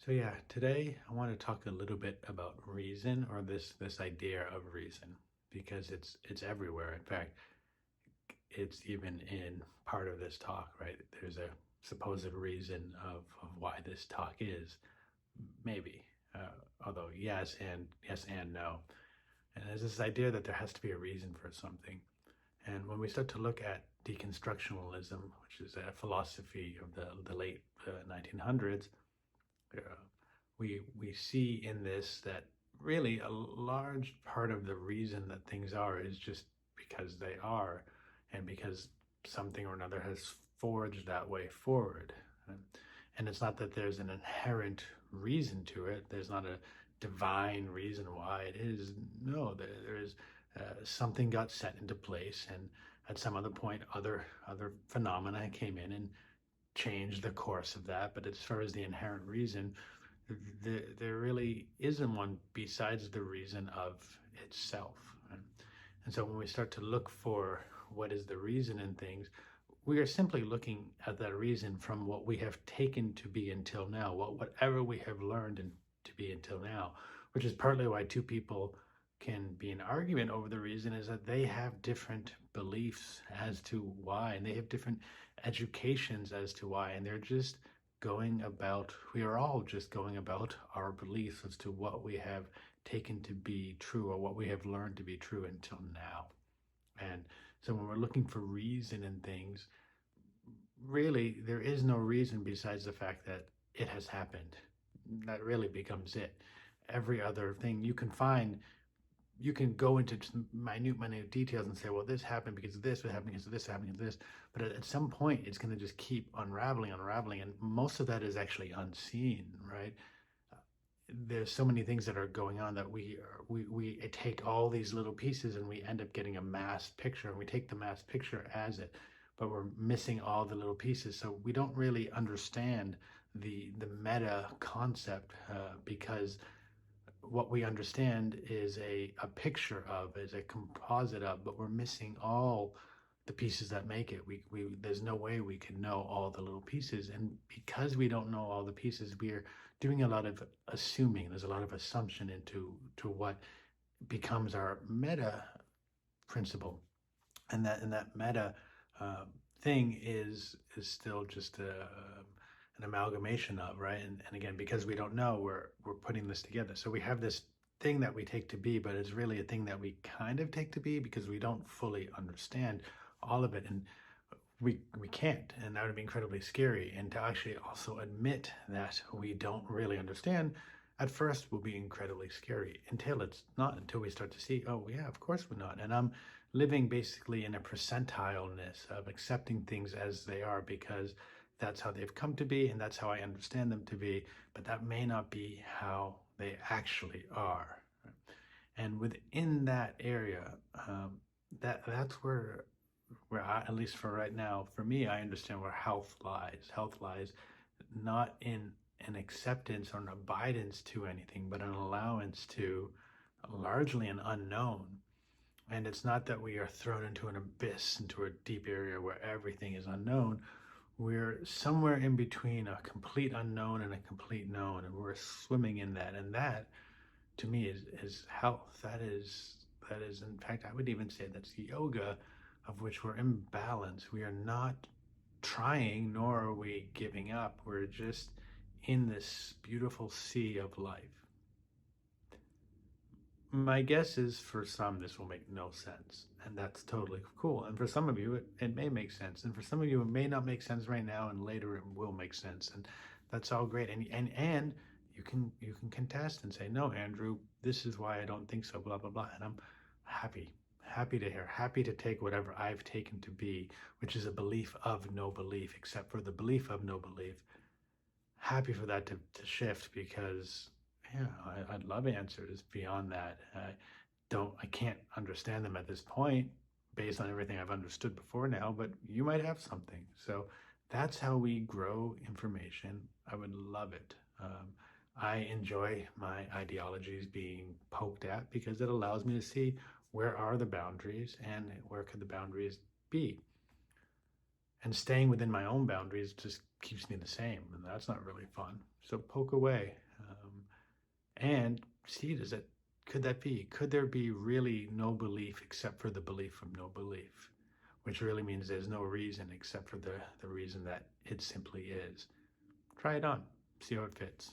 So yeah, today I want to talk a little bit about reason or this idea of reason because it's everywhere. In fact, it's even in part of this talk, right? There's a supposed reason of why this talk is maybe, although yes and no. And there's this idea that there has to be a reason for something. And when we start to look at deconstructionalism, which is a philosophy of the late 1900s, uh, we see in this that really a large part of the reason that things are is just because they are, and because something or another has forged that way forward. And it's not that there's an inherent reason to it. There's not a divine reason why it is. No, there is something got set into place, and at some other point, other phenomena came in and changed the course of that. But as far as the inherent reason, there really isn't one besides the reason of itself. And so when we start to look for what is the reason in things, we are simply looking at that reason from what we have taken to be until now, whatever we have learned to be until now, which is partly why two people can be in argument over the reason, is that they have different beliefs as to why, and they have different educations as to why, and they're just we are all just going about our beliefs as to what we have taken to be true or what we have learned to be true until now. And so when we're looking for reason in things, really there is no reason besides the fact that it has happened. That really becomes it. Every other thing you can find, you can go into minute details and say, well, this happened because of this, what happened because of this, happened because of this. But at some point, it's going to just keep unraveling. And most of that is actually unseen, right? There's so many things that are going on that we take all these little pieces and we end up getting a mass picture, and we take the mass picture as it, but we're missing all the little pieces. So we don't really understand the meta concept because what we understand is a picture of, is a composite of, but we're missing all the pieces that make it. There's no way we can know all the little pieces, and because we don't know all the pieces, we're doing a lot of assuming. There's a lot of assumption into what becomes our meta principle, and that meta uh, thing is still just an amalgamation of, right? And again, because we don't know, we're putting this together. So we have this thing that we take to be, but it's really a thing that we kind of take to be because we don't fully understand all of it, and we can't, and that would be incredibly scary. And to actually also admit that we don't really understand at first will be incredibly scary until it's not, until we start to see, oh yeah, of course we're not. And I'm living basically in a percentileness of accepting things as they are because that's how they've come to be and that's how I understand them to be, but that may not be how they actually are. And within that area, that's where I, at least for right now, for me, I understand where health lies. Health lies not in an acceptance or an abidance to anything, but an allowance to largely an unknown. And it's not that we are thrown into an abyss, into a deep area where everything is unknown. We're somewhere in between a complete unknown and a complete known, and we're swimming in that. And that, to me, is health. That is, in fact, I would even say that's yoga, of which we're in balance. We are not trying, nor are we giving up. We're just in this beautiful sea of life. My guess is for some, this will make no sense, and that's totally cool. And for some of you, it may make sense. And for some of you, it may not make sense right now, and later it will make sense. And that's all great. And you can contest and say, no, Andrew, this is why I don't think so, blah, blah, blah. And I'm happy to hear, happy to take whatever I've taken to be, which is a belief of no belief, except for the belief of no belief. Happy for that to shift because yeah, I'd love answers beyond that. I can't understand them at this point based on everything I've understood before now, but you might have something. So that's how we grow information. I would love it. I enjoy my ideologies being poked at because it allows me to see where are the boundaries and where could the boundaries be. And staying within my own boundaries just keeps me the same, and that's not really fun. So poke away, and see, could that be? Could there be really no belief except for the belief of no belief? Which really means there's no reason except for the reason that it simply is. Try it on, see how it fits.